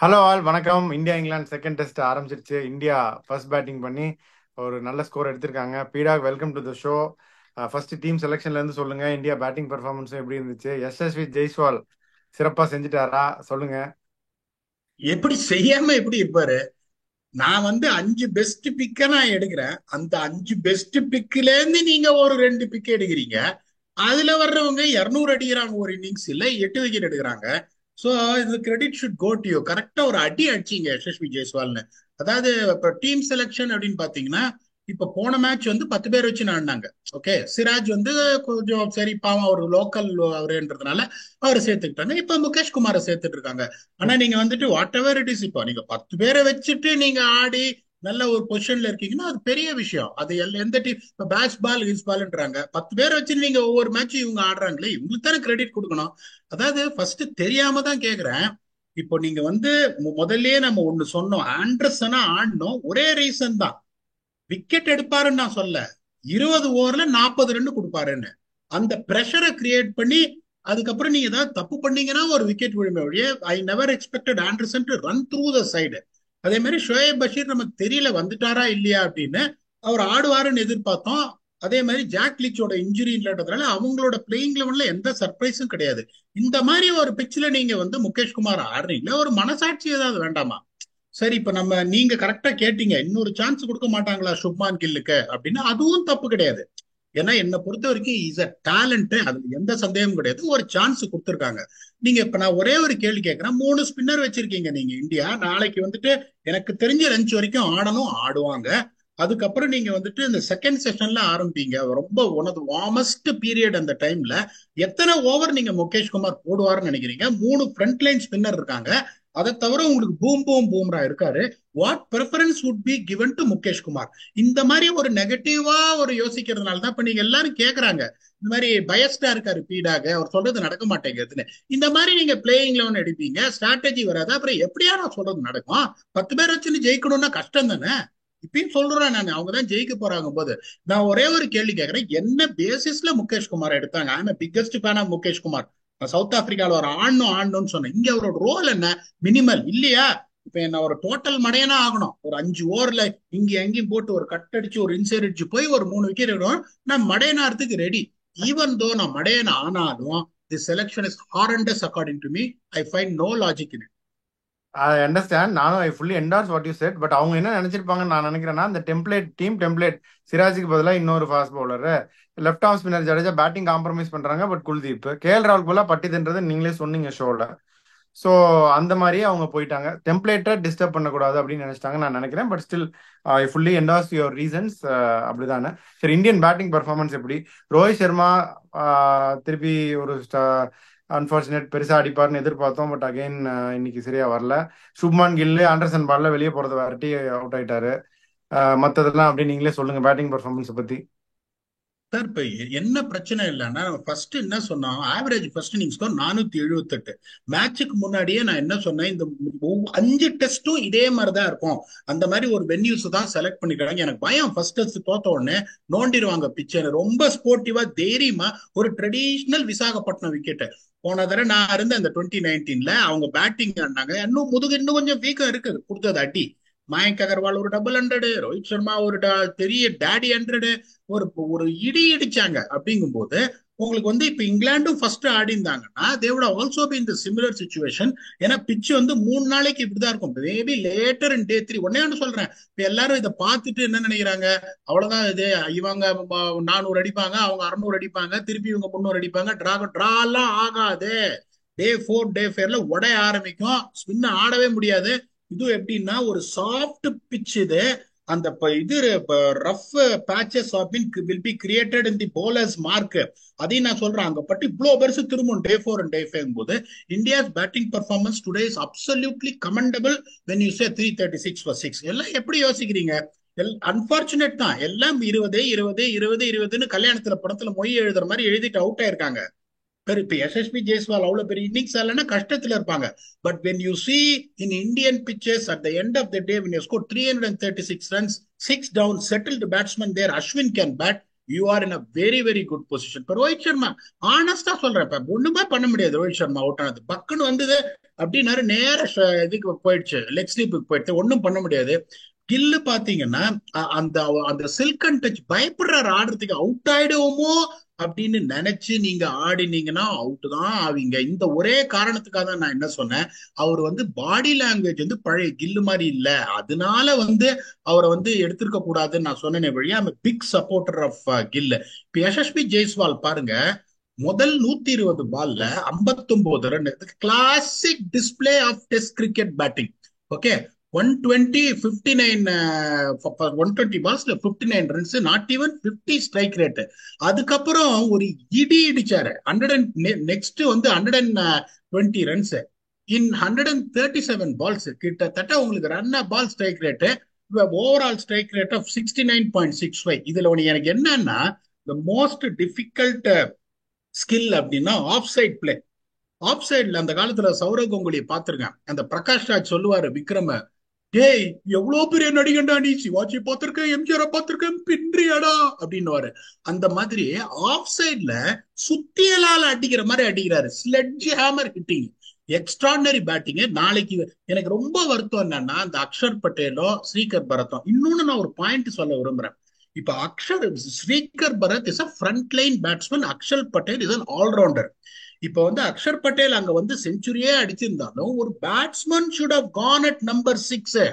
Hello all வணக்கம். India England second test ஆரம்பிச்சிருச்சு. India first batting பண்ணி ஒரு நல்ல ஸ்கோர் எடுத்திருக்காங்க. பீடாக் welcome to the show. First team செலெக்ஷன்ல இருந்து சொல்லுங்க. இந்தியா பேட்டிங் பெர்ஃபார்மன்ஸும் எப்படி இருந்துச்சு? எஸ்எஸ்வி ஜெய்ஸ்வால் சிறப்பா செஞ்சுட்டாரா? சொல்லுங்க. எப்படி செய்யாம எப்படி இருப்பாரு? நான் அஞ்சு பெஸ்ட் பிக்க நான் எடுக்கிறேன். அந்த அஞ்சு பெஸ்ட் பிக்ல இருந்து நீங்க ஒரு ரெண்டு பிக் எடுக்கிறீங்க. அதுல வர்றவங்க 200 அடிக்கிறாங்க, ஒரு இன்னிங்ஸ் இல்ல 8 விக்கெட் எடுக்கிறாங்க. சோ இந்த credit should go to you. கரெக்டா ஒரு அடி அடிச்சீங்க யசஸ்வி ஜெய்ஸ்வால்னு. அதாவது இப்ப டீம் செலெக்ஷன் அப்படின்னு பாத்தீங்கன்னா, இப்ப போன மேட்ச் 10 பேர் வச்சு ஆடினாங்க. ஓகே, சிராஜ் கொஞ்சம் சரி பாவம், அவர் லோக்கல் அவருன்றதுனால அவரை சேர்த்துக்கிட்டாங்க. இப்ப முகேஷ் குமாரை சேர்த்துட்டு இருக்காங்க. ஆனா நீங்க வாட் எவர் இட் இஸ், இப்போ நீங்க 10 பேரை வச்சுட்டு நீங்க ஆடி நல்ல ஒரு பொசிஷன்ல இருக்கீங்கன்னா அது பெரிய விஷயம். அது எந்த டீம் இப்ப பேட்ஸ் பால் ஹிஸ் பால்ன்றாங்க, 10 பேரை வச்சு நீங்க ஒவ்வொரு மேட்சும் இவங்க ஆடுறாங்களே, இவங்களுக்கு தானே கிரெடிட் கொடுக்கணும். அதாவது ஃபர்ஸ்ட் தெரியாம தான் கேக்குறேன். இப்போ நீங்க முதல்லயே நம்ம ஒண்ணு சொன்னோம், ஆண்டர்சனா ஆடணும். ஒரே ரீசன் தான், விக்கெட் எடுப்பாருன்னு நான் சொல்ல, 20 ஓவர்ல 40 ரன் கொடுப்பாருன்னு. அந்த பிரஷரை கிரியேட் பண்ணி அதுக்கப்புறம் நீங்க ஏதாவது தப்பு பண்ணீங்கன்னா ஒரு விக்கெட் விழுமே ஒழிய, I never expected Anderson to run through the side. அதே மாதிரி ஷோயப் பஷீர் நமக்கு தெரியல வந்துட்டாரா இல்லையா அப்படின்னு. அவர் ஆடுவாருன்னு எதிர்பார்த்தோம். அதே மாதிரி ஜாக் லீச்சோட இன்ஜுரி இல்லன்றதுனால அவங்களோட பிளேயிங் லெவன்ல எந்த சர்ப்ரைஸும் கிடையாது. இந்த மாதிரி ஒரு பிச்சில் நீங்க முகேஷ்குமார் ஆடுறீங்களா, ஒரு மனசாட்சி ஏதாவது வேண்டாமா? சரி, இப்ப நீங்க கரெக்டா கேட்டீங்க, இன்னொரு சான்ஸ் கொடுக்க மாட்டாங்களா சுப்மான் கில்லுக்கு அப்படின்னு. அதுவும் தப்பு கிடையாது. ஏன்னா என்னை பொறுத்த வரைக்கும் இஸ் அ டேலண்ட், அதுல எந்த சந்தேகமும் கிடையாது. ஒரு சான்ஸ் கொடுத்துருக்காங்க. நீங்க இப்ப நான் ஒரே ஒரு கேள்வி கேட்கிறேன், 3 ஸ்பின்னர் வச்சிருக்கீங்க நீங்க இந்தியா. நாளைக்கு எனக்கு தெரிஞ்ச லஞ்ச் வரைக்கும் ஆடணும், ஆடுவாங்க. அதுக்கப்புறம் நீங்க இந்த செகண்ட் செஷன்ல ஆரம்பிப்பீங்க, ரொம்ப ஒன் ஆஃப் வார்மஸ்ட் பீரியட். அந்த டைம்ல எத்தனை ஓவர் நீங்க முகேஷ் குமார் போடுவார்னு நினைக்கிறீங்க? 3 ஃப்ரண்ட் லைன் ஸ்பின்னர் இருக்காங்க. அதை தவிர உங்களுக்கு பூம் பூம் பூம்ரா இருக்காரு. What preference would be given to Mukesh Kumar? இந்த மாதிரி ஒரு நெகட்டிவா ஒரு யோசிக்கிறதுனால தான் இப்ப நீங்க எல்லாரும் கேக்குறாங்க, இந்த மாதிரி பயஸ்டா இருக்காரு பீடாக, அவர் சொல்றது நடக்க மாட்டேங்குதுன்னு. இந்த மாதிரி நீங்க பிளேயிங் லெவன் எடுப்பீங்க, ஸ்ட்ராட்டஜி வராது, அப்புறம் எப்படியா நான் சொல்றது நடக்கும்? 10 பேர் வச்சுன்னு ஜெயிக்கணும்னா கஷ்டம் தானே. இப்பயும் சொல்றேன் நான், அவங்க தான் ஜெயிக்க போறாங்க போது. நான் ஒரே ஒரு கேள்வி கேட்கறேன், என்ன பேசிஸ்ல முகேஷ் குமார் எடுத்தாங்க? I am biggest fan of Mukesh Kumar. South ஆப்பிரிக்கால ஒரு ஆடணும் ஆடணும்னு சொன்னேன். இங்க அவரோட ரோல் என்ன? மினிமல் இல்லையா? இப்ப என்ன ஒரு டோட்டல் மடையனா ஆகணும், ஒரு 5 ஓவர்ல இங்க எங்கேயும் போட்டு ஒரு கட் அடிச்சு ஒரு இன்சைட் அடிச்சு போய் ஒரு 3 விக்கெட் எடுக்கணும். நான் மடையனாறதுக்கு ரெடி. ஈவன் தோ நான் மடையன் ஆனாலும் the selection is horrendous according to me. I find no logic in it. I understand. நானும் I fully endorse what you said. But அவங்க என்ன நினைச்சிருப்பாங்கன்னு நான் நினைக்கிறேன்னா, இந்த டீம் டெம்ப்ளேட் சிராஜுக்கு பதிலாக இன்னொரு fast bowler, left arm spinner Jadeja batting compromise பண்றாங்க. But Kuldeep, KL ராகுல் போல பட்டிதுன்றது நீங்களே சொன்னீங்க ஷோல. ஸோ அந்த மாதிரியே அவங்க போயிட்டாங்க. டெம்ப்ளேட்டை டிஸ்டர்ப் பண்ணக்கூடாது அப்படின்னு நினைச்சிட்டாங்க நான் நினைக்கிறேன். But still I fully endorse your reasons. அப்படிதானே. சரி, இந்தியன் பேட்டிங் பர்ஃபார்மன்ஸ் எப்படி? ரோஹித் சர்மா திருப்பி ஒரு அன்பார்ச்சுனேட் பெருசா அடிப்பார்னு எதிர்பார்த்தோம். பட் அகைன் இன்னைக்கு சரியா வரல. சுப்மான் கில்லு ஆண்டர்சன் பால்ல வெளியே போறத வரட்டி அவுட் ஆயிட்டாரு. மத்ததெல்லாம் அப்படியே நீங்களே சொல்லுங்க பேட்டிங் பர்ஃபார்மன்ஸ் பத்தி. சார், இப்ப என்ன பிரச்சனை இல்லைன்னா, ஃபர்ஸ்ட் என்ன சொன்னோம், ஆவரேஜ் ஃபர்ஸ்ட் இன்னிங் ஸ்கோர் 478. மேட்சுக்கு முன்னாடியே நான் என்ன சொன்னேன், இந்த 5 டெஸ்டும் இதே மாதிரி தான் இருக்கும். அந்த மாதிரி ஒரு வென்யூஸ் தான் செலக்ட் பண்ணிக்கிறாங்க. எனக்கு பயம், ஃபர்ஸ்ட் டெஸ்ட் தோத்த உடனே நோண்டிடுவாங்க பிச்சை. ரொம்ப ஸ்போர்ட்டிவா தைரியமா ஒரு ட்ரெடிஷ்னல் விசாகப்பட்டினம் விக்கெட். போன தடவை நான் இருந்த அந்த 2019ல அவங்க பேட்டிங் ஆடினாங்க, இன்னும் முதுகு இன்னும் கொஞ்சம் வீக்கம் இருக்குது, கொடுத்தது அடி. மயங்க் அகர்வால் ஒரு டபுள் ஹண்ட்ரடு, ரோஹித் சர்மா ஒரு பெரிய டேடி ஹண்ட்ரடு, ஒரு ஒரு இடி இடிச்சாங்க. அப்படிங்கும் போது உங்களுக்கு இப்ப இங்கிலாண்டும் ஃபர்ஸ்ட் ஆடி இருந்தாங்கன்னா தே வுட் ஆல்சோ பி இந்த சிமிலர் சுச்சுவேஷன். ஏன்னா பிச்சு 3 நாளைக்கு இப்படிதான் இருக்கும். மேபி லேட்டர் இன் டே 3. ஒன்னே ஒன்று சொல்றேன், இப்ப எல்லாரும் இதை பார்த்துட்டு என்ன நினைக்கிறாங்க, அவ்வளவுதான் இது, இவங்க 400 அடிப்பாங்க, அவங்க 600 அடிப்பாங்க, திருப்பி இவங்க 300 அடிப்பாங்க, டிரா எல்லாம் ஆகாது. டே 4 டே 5ல உடைய ஆரம்பிக்கும், ஸ்பின் ஆடவே முடியாது. இது எப்படின்னா ஒரு சாஃப்ட் பிச் இது. அந்த இது rough patches of pin will be created in the bowlers mark. அதையும் நான் சொல்றேன், அங்க பட்டு இவ்வளவு பெருசு திரும்பும் டே 4 and டே 5 போது. India's batting performance today is absolutely commendable. When you say 336 for 6, எல்லாம் எப்படி யோசிக்கிறீங்க? அன்பார்ச்சுனேட் தான், எல்லாம் 20 20 20 20ன்னு கல்யாணத்துல படத்துல மொய் எழுதுற மாதிரி எழுதிட்டு அவுட் ஆயிருக்காங்க. இப்ப எஸ்எஸ்பி ஜெய்ஸ்வால் அவ்வளவு பெரிய இன்னிங்ஸ் ஆடலன்னா கஷ்டத்துல இருப்பாங்க. But when you see in Indian pitches at the end of the day, when you score 336 runs, 6 down, settled batsman there, Ashwin can bat. You are in a very very good position. இப்ப ரோஹித் சர்மா ஆனஸ்டா சொல்றேன், இப்ப ஒண்ணுமே பண்ண முடியாது. Rohit Sharma out ஆனது பக்குன்னு வந்தது அப்படின்னாரு, நேர இதுக்கு போயிடுச்சு, லெக் ஸ்லீப்புக்கு போயிடுச்சு, ஒன்னும் பண்ண முடியாது. கில்லு பாத்தீங்கன்னா அந்த அந்த சில்க் அண்ட் டச் பயப்படுறாரு ஆடுறதுக்கு, அவுட் ஆயிடுவோமோ அப்படின்னு நினைச்சு நீங்க ஆடினீங்கன்னா அவுட் தான் ஆவீங்க. இந்த ஒரே காரணத்துக்காக தான் நான் என்ன சொன்னேன், அவர் வந்து பாடி லாங்குவேஜ் வந்து பழைய கில்லு மாதிரி இல்ல, அதனால வந்து அவரை வந்து எடுத்திருக்க கூடாதுன்னு நான் சொன்னேனே வழியா. Big supporter of Gill. இப்ப யசஸ்வி ஜெய்ஸ்வால் பாருங்க, முதல் 120 பால்ல 59 run, classic display of test cricket batting. Okay, 120 59 120 பால்ஸ்ல 59 runs, not even 50 strike rate. அதுக்கப்புறம் ஒரு இடி இடிச்சாரு 100, நெக்ஸ்ட் வந்து 120 ரன்ஸ் இன் 137 பால்ஸ். கிட்டத்தட்ட உங்களுக்கு run ball strike rate, overall strike rate of 69.65. இதுல ஒண்ணு எனக்கு என்னன்னா, the most difficult ஸ்கில் அப்படின்னா ஆஃப் சைட் பிளே. ஆஃப் சைட்ல அந்த காலத்துல சௌரவ் கங்குலியை பார்த்திருக்கேன், அந்த பிரகாஷ் ராஜ் சொல்லுவாரு விக்ரம, டேய் எவ்வளவு பெரிய நடிகண்டா நீ, சிவாஜி பார்த்திருக்கேன், எம்ஜிஆர் பார்த்திருக்கேன், பின்றியாடா அப்படின்னுவாரு. அந்த மாதிரி ஆஃப் சைட்ல சுத்தியலால அடிக்கிற மாதிரி அடிக்கிறாரு, sledge hammer hitting, extraordinary batting. நாளைக்கு எனக்கு ரொம்ப வருத்தம் என்னன்னா, அந்த அக்ஷர் பட்டேலோ ஸ்ரீகர் பரத்தும். இன்னொன்னு நான் ஒரு பாயிண்ட் சொல்ல விரும்புறேன். இப்ப Srikar Bharat is a front line batsman, Axar Patel is an all rounder. இப்ப வந்து அக்ஷர் பட்டேல் அங்க வந்து செஞ்சுரியே அடிச்சிருந்தாலும் ஒரு batsman should have gone at number 6.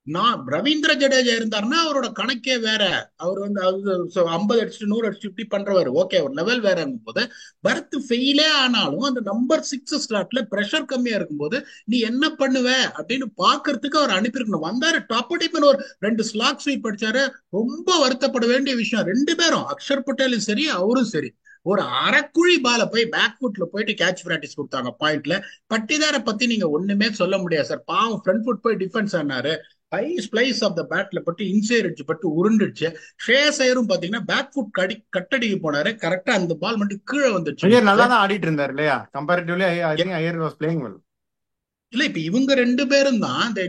நான் ரவீந்திர ஜடேஜா இருந்தாருன்னா அவரோட கணக்கே வேற. அவர் வந்து 50 அடிச்சுட்டு 100 அடிச்சு இப்படி பண்றவாரு, ஓகே, ஒரு லெவல் வேற போது. பர்த் ஃபெயிலே ஆனாலும் அந்த நம்பர் 6 ஸ்லாட்ல பிரஷர் கம்மியா இருக்கும்போது நீ என்ன பண்ணுவ அப்படின்னு பாக்குறதுக்கு அவர் அனுப்பியிருக்கணும். வந்தாரு, டாப் டிப்பன் ஒரு 2 ஸ்லாக் ஸ்வீப் அடிச்சாரு. ரொம்ப வருத்தப்பட வேண்டிய விஷயம், ரெண்டு பேரும் அக்ஷர் பட்டேலும் சரி அவரும் சரி ஒரு அரைக்குழி பால போய் பேக் ஃபுட்ல போயிட்டு கேட்ச் பிராக்டிஸ் கொடுத்தாங்க பாயிண்ட்ல. பட்டிதார பத்தி நீங்க ஒண்ணுமே சொல்ல முடியாது சார், பாவம் ஃப்ரண்ட் ஃபுட் போய் டிஃபென்ஸ் ஆனாரு, ஹை ஸ்பிளைஸ் ஆஃப் த பேட்ல பட்டு இன்சைட் அடிச்சு பட்டு உருண்டுச்சு. ஷ்ரேயஸ் ஐயரும் பாத்தீங்கன்னா பேக் ஃபுட் கட்டடிக்கு போனாரு, கரெக்டா அந்த பால் மட்டும் கீழே வந்துச்சு. ஐயர் நல்லா தான் ஆடிட்டு இருந்தாரு இல்லையா, comparatively I think Iyer was playing well. இல்ல இப்ப இவங்க ரெண்டு பேரும் தான்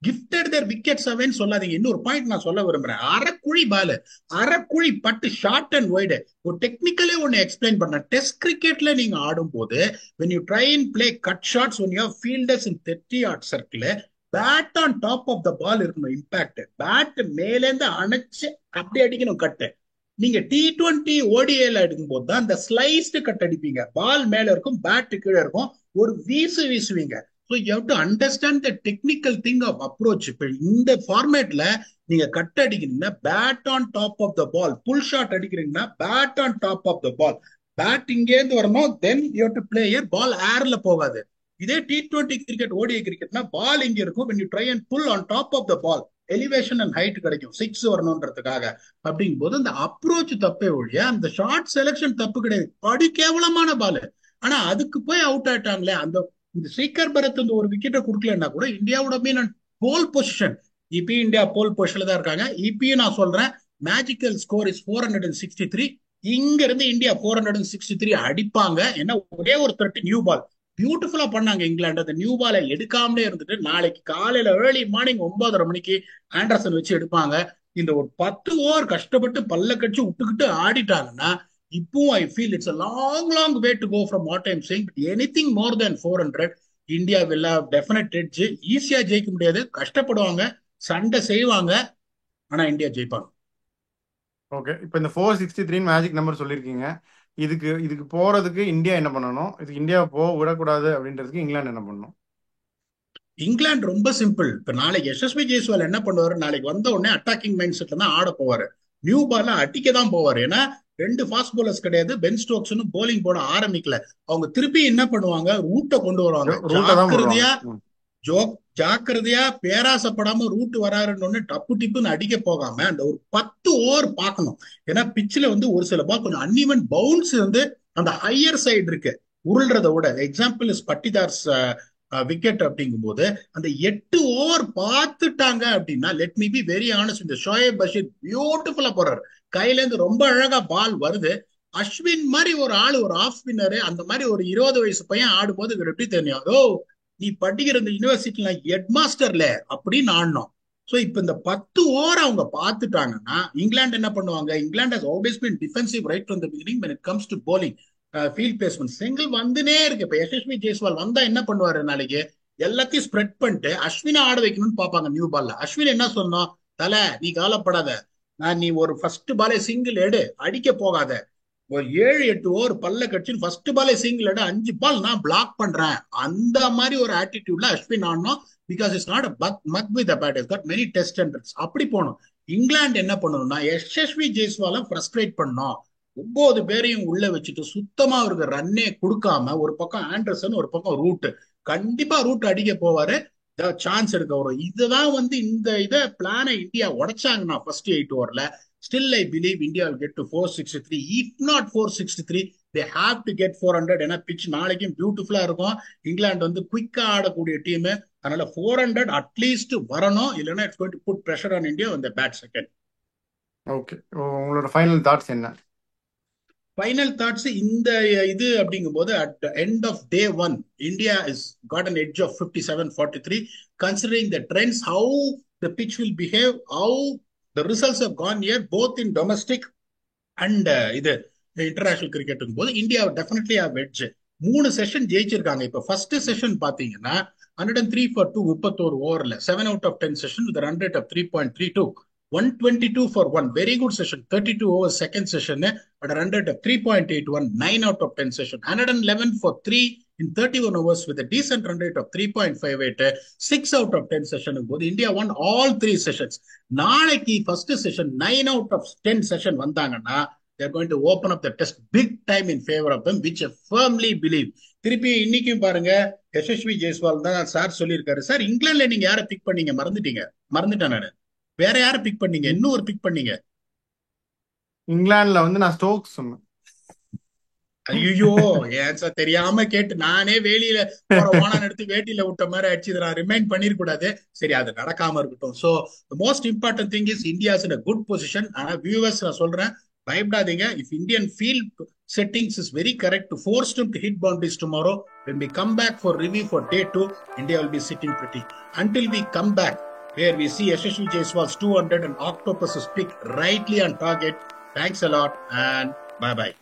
கிஃப்டட் தேர் விக்கெட்ஸ் அவேன்னு சொல்லாதீங்க. இன்னொரு பாயிண்ட் நான் சொல்ல விரும்புறேன், அரைக்குழி பால், அரைக்குழி பட்டு ஷார்ட் அண்ட் வைடு. ஒரு டெக்னிக்கலே ஒன்னு எக்ஸ்பிளைன் பண்ண, டெஸ்ட் கிரிக்கெட்ல நீங்க ஆடும் போது when you try and play cut shots when you have fielders in 30-yard circle, bat on top of the ball இருக்கணும். இம்பாக்ட் பேட் மேலேந்து அணைச்சு அப்படி அடிக்கணும் கட்டு. நீங்க T20 ODIல அடிக்கும் போது தான் இந்த ஸ்லைஸ்டு கட் அடிப்பீங்க, பால் மேல இருக்கும் பேட் கீழே இருக்கும், ஒரு வீசுவீங்க. So you have to understand the technical thing of approach. இப்போ இந்த ஃபார்மேட்ல நீங்க கட் அடிக்கிறீங்கன்னா bat on top of the ball, pull shot அடிக்கிறீங்கன்னா bat on top of the ball, bat இங்கேருந்து வரணும், then you have to play ball ஏர்ல போகாது. இதே T20 கிரிக்கெட் ODI கிரிக்கெட்னா பால் இங்க இருக்கும், when you try and pull on top of the ball, elevation and height கிடைக்கும் 6 வரணும்ன்றதுக்காக. அப்படிங்கும் போது அந்த அப்ரோச் தப்பே ஒழிய அந்த ஷார்ட் செலக்ஷன் தப்பு கிடையாது, படி கேவலமான பால். ஆனா அதுக்கு போய் அவுட் ஆயிட்டாங்களே, அந்த இந்த ஸ்ரீகர் பரத் இந்த ஒரு விக்கெட்டை கொடுக்கலன்னா கூட இந்தியாவோட மீன் போல் பொசிஷன். இப்ப இந்தியா போல் பொசிஷன்ல தான் இருக்காங்க. இப்பயும் நான் சொல்றேன், மேஜிக்கல் ஸ்கோர் இஸ் 463. இங்க இருந்து இந்தியா 463 அடிப்பாங்க. ஏன்னா ஒரே ஒரு 30 நியூ பால் பியூட்டிஃபுல்லா பண்ணாங்க இங்கிலாந்து. அந்த நியூ பாலை எடுக்காமலே இருந்துட்டு நாளைக்கு காலையில ஏர்லி மார்னிங் 9:30 மணிக்கு ஆண்டர்சன் வச்சு எடுப்பாங்க. இந்த ஒரு 10 ஓவர் கஷ்டப்பட்டு பல்ல கட்சி விட்டுக்கிட்டு ஆடிட்டாங்கன்னா இப்பவும் I feel it's a long way to go from what I'm saying. But anything more than 400, India will have definite edge. ஈஸியா ஜெயிக்க முடியாது, கஷ்டப்படுவாங்க, சண்டை செய்வாங்க, ஆனா இந்தியா ஜெயிப்பாங்க. ஓகே, இப்போ இந்த 463 மேஜிக் நம்பர் சொல்லியிருக்கீங்க, இதுக்கு இதுக்கு போறதுக்கு இந்தியா என்ன பண்ணணும், இதுக்கு இந்தியாவை போக விடக்கூடாது அப்படின்றதுக்கு இங்கிலாந்து என்ன பண்ணணும்? இங்கிலாந்து ரொம்ப சிம்பிள். இப்ப நாளைக்கு யசஸ்வி ஜெய்ஸ்வால் என்ன பண்ணுவாரு, நாளைக்கு வந்த உடனே அட்டாக்கிங் மைண்ட் செட்ல தான் ஆட போவாரு, நியூ பால்ல அடிக்க தான் போவாரு. ஏன்னா 2 ஃபாஸ்ட் போலர்ஸ் கிடையாது, பென் ஸ்டோக்ஸ் போலிங் போட ஆரம்பிக்கல. அவங்க திருப்பி என்ன பண்ணுவாங்க, ரூட்டை கொண்டு வருவாங்க. ரூட்டை தான் ஜாக்கிரதையா போடுவாங்க. ஜாக்கிரதையா பேராசப்படாம ரூட் வராருன்னு டப்பு டிப்புன்னு அடிக்க போகாம அந்த ஒரு 10 ஓவர் பார்க்கணும். ஏன்னா பிச்சில் வந்து ஒரு சில பால் கொஞ்சம் அன்இவன் பவுன்ஸ் வந்து அந்த ஹையர் சைடு இருக்கு உருள்றத விட. எக்ஸாம்பிள் இஸ் பட்டிதார்ஸ் விக்கெட். அப்படிங்கும் போது அந்த 8 ஓவர் பார்த்துட்டாங்க அப்படின்னா, let me be very honest, இந்த ஷோயப் பஷீர் பியூட்டிஃபுல்லா போறாரு, கையில இருந்து ரொம்ப அழகா பால் வருது. அஸ்வின் மாதிரி ஒரு ஆளு, ஒரு ஆஃப் ஸ்பின்னரு, அந்த மாதிரி ஒரு 20 வயசு பையன் ஆடும்போது இவர் எப்படி தெரியும், ஓ நீ படிக்கிற இந்த யூனிவர்சிட்டில ஹெட் மாஸ்டர்ல அப்படின்னு ஆடணும். சோ இப்ப இந்த 10 ஓவர் அவங்க பார்த்துட்டாங்கன்னா இங்கிலாந்து என்ன பண்ணுவாங்க? England has always been defensive right from the beginning when it comes to bowling, field placement. Single வந்துனே இருக்கு. இப்ப யசஸ்வி ஜெய்ஸ்வால் வந்தா என்ன பண்ணுவாரு? நாளைக்கு எல்லாத்தையும் ஸ்ப்ரெட் பண்ணிட்டு அஸ்வினை ஆட வைக்கணும்னு பாப்பாங்க நியூ பால்ல. அஸ்வின் என்ன சொன்னோம்? தல நீ கவலைப்படாத, நீ ஒரு ஃபர்ஸ்ட் பாலே சிங்கிள் எடு, அடிக்க போகாத, ஒரு 7-8 ஓவர் பல்ல கட்சி ஃபர்ஸ்ட் பாலே சிங்கிள் எடு, 5 பால் நான் பிளாக் பண்றேன், அந்த மாதிரி ஒரு ஆட்டிடியூட்ல அஸ்வின் ஆடணும். Because it's not a mug with a bat, is got many test and runs. அப்படி போகணும். இங்கிலாந்து என்ன பண்ணணும்னா யசஸ்வி ஜெய்ஸ்வாலை ஃப்ரஸ்ட்ரேட் பண்ணணும். 9 பேரையும் உள்ள வச்சுட்டு சுத்தமா அவருக்கு ரன்னே கொடுக்காம, ஒரு பக்கம் ஆண்டர்சன் ஒரு பக்கம் ரூட், கண்டிப்பா ரூட் அடிக்க போவாரு, சான்ஸ் எடுக்க வரும். இதுதான் வந்து இந்த பிளானை இந்தியா உடைச்சாங்கன்னா ஃபர்ஸ்ட் 8 ஓவர்ல, still I believe India will get to 463. If not 463, they have to get 400. ஏன்னா பிச் நாளைக்கும் பியூட்டிஃபுல்லா இருக்கும். இங்கிலாந்து வந்து குயிக்கா ஆடக்கூடிய டீம், அதனால 400 அட்லீஸ்ட் வரணும். இல்லைன்னா it's going to put pressure on India on the bat second. Okay, உங்களோட ஃபைனல் தாட்ஸ் என்ன? ஃபைனல் தாட்ஸ் இந்த அப்படிங்கும் போது at end of day 1 India is got an edge of 57-43, considering the trends, how the pitch will behave, how the results have gone here both in domestic and international கிரிக்கெட்டுக்கும் போது India definitely have edge. 3 session ஜெயிச்சிருக்காங்க. இப்ப first session பாத்தீங்கன்னா 103 for 2 31 ஓவர்ல 7 out of 10 session with a run rate of 3.32, 122 for 1 very good session, 32 overs second session at a run rate of 3.81, 9 out of 10 session, 111 for 3 in 31 overs with a decent run rate of 3.58, 6 out of 10 session. India won all 3 sessions. நாளைக்கு first session 9 out of 10 session வந்தாங்கன்னா they're going to open up the test big time in favor of them, which I firmly believe. திருப்பி இன்னைக்கும் பாருங்க, யசஸ்வி ஜெய்ஸ்வால் தான் sir சொல்லியிருக்காரு. Sir இங்கிலாந்துல நீங்க யாரை பிக் பண்ணீங்க? மறந்துட்டேன் நானு. வேற யாரை பிக் பண்ணீங்க? இன்னும் ஒரு பிக் பண்ணீங்க. இங்கிலாந்துல வந்து நான் ஸ்டோக்ஸ் சொன்னேன். ஐயோ, ஏன் சார் தெரியாம கேட்டு நானே வேலியில போற ஓனான் எடுத்து வேட்டியில விட்ட மாதிரி ஆயிடுச்சு. நான் ரிமைண்ட் பண்ணிருக்க கூடாது. சரி, அது நடக்காம இருக்கட்டும். So most important thing is India's in a good position. ஆனா வியூவர்ஸ் நான் சொல்றேன், பயப்படாதீங்க. If Indian field settings is very correct to force them to hit boundaries tomorrow, when we come back for review for day 2, India will be sitting pretty. Until we come back, where we see Yashasvi Jaiswal's 200 and Octopus's pick rightly on target. Thanks a lot and bye-bye.